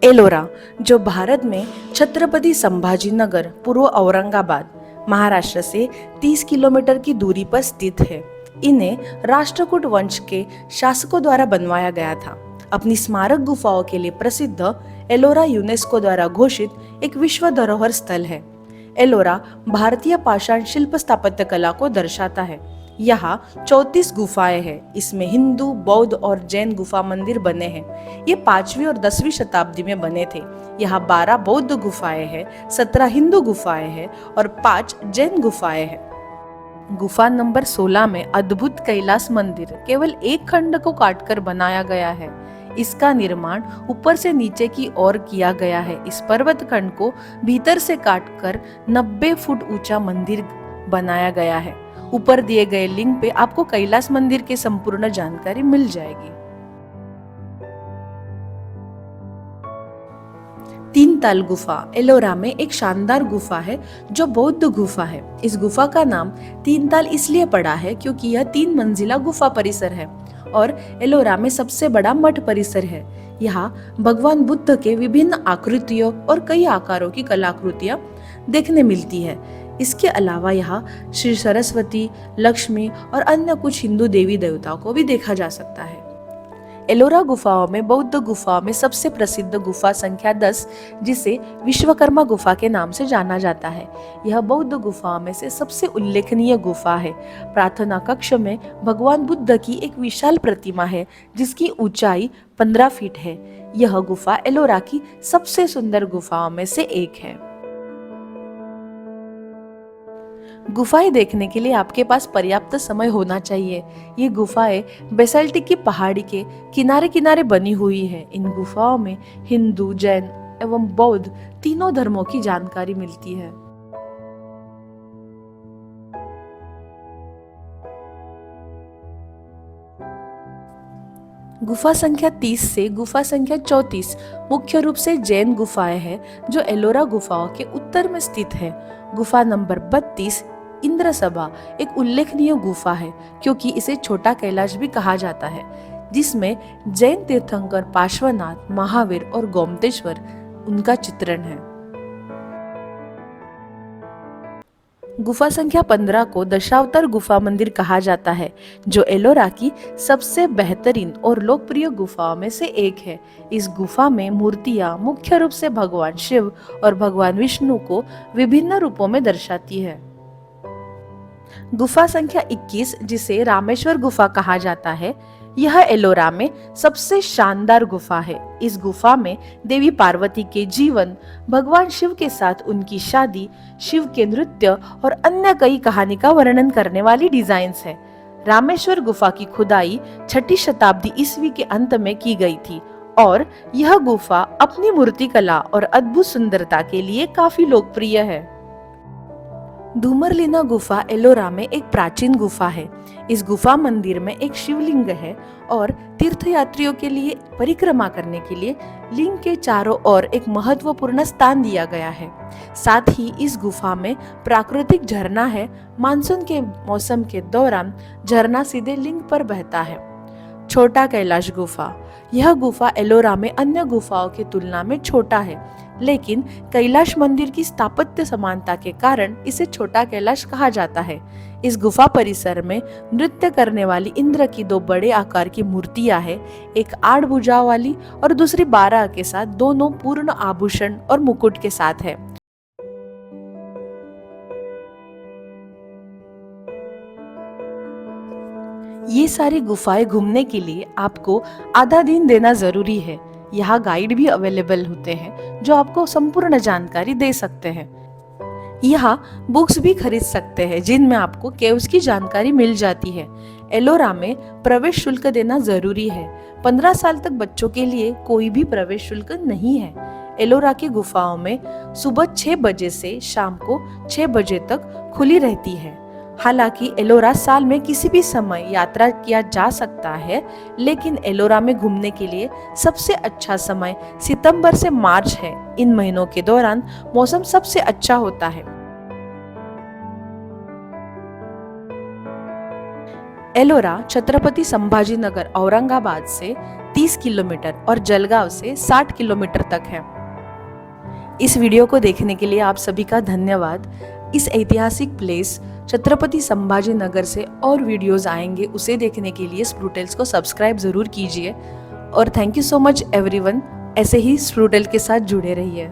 एलोरा, जो भारत में छत्रपति संभाजी नगर, पूर्व औरंगाबाद, महाराष्ट्र से 30 किलोमीटर की दूरी पर स्थित है। इन्हें राष्ट्रकूट वंश के शासकों द्वारा बनवाया गया था। अपनी स्मारक गुफाओं के लिए प्रसिद्ध एलोरा यूनेस्को द्वारा घोषित एक विश्व धरोहर स्थल है। एलोरा भारतीय पाषाण शिल्प स्थापत्य कला को दर्शाता है। यहाँ 34 गुफाएं हैं। इसमें हिंदू, बौद्ध और जैन गुफा मंदिर बने हैं। ये 5वीं और 10वीं शताब्दी में बने थे। यहाँ 12 बौद्ध गुफाएं हैं, 17 हिंदू गुफाएं हैं और 5 जैन गुफाएं हैं। गुफा नंबर 16 में अद्भुत कैलाश मंदिर केवल एक खंड को काटकर बनाया गया है। इसका निर्माण ऊपर से नीचे की ओर किया गया है। इस पर्वत खंड को भीतर से काटकर 90 फुट ऊंचा मंदिर बनाया गया है। ऊपर दिए गए लिंक पे आपको कैलाश मंदिर की संपूर्ण जानकारी मिल जाएगी। 3 ताल गुफा एलोरा में एक शानदार गुफा है जो बौद्ध गुफा है। इस गुफा का नाम 3 ताल इसलिए पड़ा है क्योंकि यह 3 मंजिला गुफा परिसर है और एलोरा में सबसे बड़ा मठ परिसर है। यहाँ भगवान बुद्ध के विभिन्न आकृतियों और कई आकारों की कलाकृतियां देखने मिलती है। इसके अलावा यहाँ श्री सरस्वती, लक्ष्मी और अन्य कुछ हिंदू देवी देवताओं को भी देखा जा सकता है। एलोरा गुफाओं में बौद्ध गुफाओं में सबसे प्रसिद्ध गुफा संख्या 10, जिसे विश्वकर्मा गुफा के नाम से जाना जाता है। यह बौद्ध गुफाओं में से सबसे उल्लेखनीय गुफा है। प्रार्थना कक्ष में भगवान बुद्ध की एक विशाल प्रतिमा है जिसकी ऊंचाई 15 फीट है। यह गुफा एलोरा की सबसे सुंदर गुफाओं में से एक है। गुफाएं देखने के लिए आपके पास पर्याप्त समय होना चाहिए। ये गुफाएं बेसाल्टिक की पहाड़ी के किनारे किनारे बनी हुई है। इन गुफाओं में हिंदू, जैन एवं बौद्ध तीनों धर्मों की जानकारी मिलती है। गुफा संख्या 30 से गुफा संख्या 34 मुख्य रूप से जैन गुफाएं हैं जो एलोरा गुफाओं के उत्तर में स्थित है। गुफा नंबर 32 इंद्रसभा एक उल्लेखनीय गुफा है क्योंकि इसे छोटा कैलाश भी कहा जाता है, जिसमें जैन तीर्थंकर पार्श्वनाथ, महावीर और गोमतेश्वर उनका चित्रण है। गुफा संख्या 15 को दशावतार गुफा मंदिर कहा जाता है, जो एलोरा की सबसे बेहतरीन और लोकप्रिय गुफाओं में से एक है। इस गुफा में मूर्तियां मुख्य रूप से भगवान शिव और भगवान विष्णु को विभिन्न रूपों में दर्शाती है। गुफा संख्या 21, जिसे रामेश्वर गुफा कहा जाता है, यह एलोरा में सबसे शानदार गुफा है। इस गुफा में देवी पार्वती के जीवन, भगवान शिव के साथ उनकी शादी, शिव के नृत्य और अन्य कई कहानी का वर्णन करने वाली डिजाइन्स है। रामेश्वर गुफा की खुदाई 6ठी शताब्दी ईस्वी के अंत में की गई थी और यह गुफा अपनी मूर्तिकला और अद्भुत सुंदरता के लिए काफी लोकप्रिय है। धूमरलीना गुफा एलोरा में एक प्राचीन गुफा है। इस गुफा मंदिर में एक शिवलिंग है और तीर्थयात्रियों के लिए परिक्रमा करने के लिए लिंग के चारों ओर एक महत्वपूर्ण स्थान दिया गया है। साथ ही इस गुफा में प्राकृतिक झरना है। मानसून के मौसम के दौरान झरना सीधे लिंग पर बहता है। छोटा कैलाश गुफा, यह गुफा एलोरा में अन्य गुफाओं की तुलना में छोटा है, लेकिन कैलाश मंदिर की स्थापत्य समानता के कारण इसे छोटा कैलाश कहा जाता है। इस गुफा परिसर में नृत्य करने वाली इंद्र की 2 बड़े आकार की मूर्तियां हैं, एक 8 भुजाओं वाली और दूसरी 12 के साथ, दोनों पूर्ण आभूषण और मुकुट के साथ है। ये सारी गुफाएं घूमने के लिए आपको आधा दिन देना जरूरी है। यहाँ गाइड भी अवेलेबल होते हैं जो आपको संपूर्ण जानकारी दे सकते हैं। यहाँ बुक्स भी खरीद सकते हैं जिनमें आपको केव्स की जानकारी मिल जाती है। एलोरा में प्रवेश शुल्क देना जरूरी है। 15 साल तक बच्चों के लिए कोई भी प्रवेश शुल्क नहीं है। एलोरा की गुफाओं में सुबह 6 बजे से शाम को 6 बजे तक खुली रहती है। हालांकि एलोरा साल में किसी भी समय यात्रा किया जा सकता है, लेकिन एलोरा में घूमने के लिए सबसे अच्छा समय सितंबर से मार्च है। इन महीनों के दौरान मौसम सबसे अच्छा होता है। एलोरा छत्रपति संभाजी नगर औरंगाबाद से 30 किलोमीटर और जलगांव से 60 किलोमीटर तक है। इस वीडियो को देखने के लिए आप सभी का धन्यवाद। इस ऐतिहासिक प्लेस छत्रपति संभाजी नगर से और वीडियोस आएंगे, उसे देखने के लिए स्प्रूटेल्स को सब्सक्राइब ज़रूर कीजिए। और thank you so much everyone, ऐसे ही स्प्रूटेल के साथ जुड़े रहिए।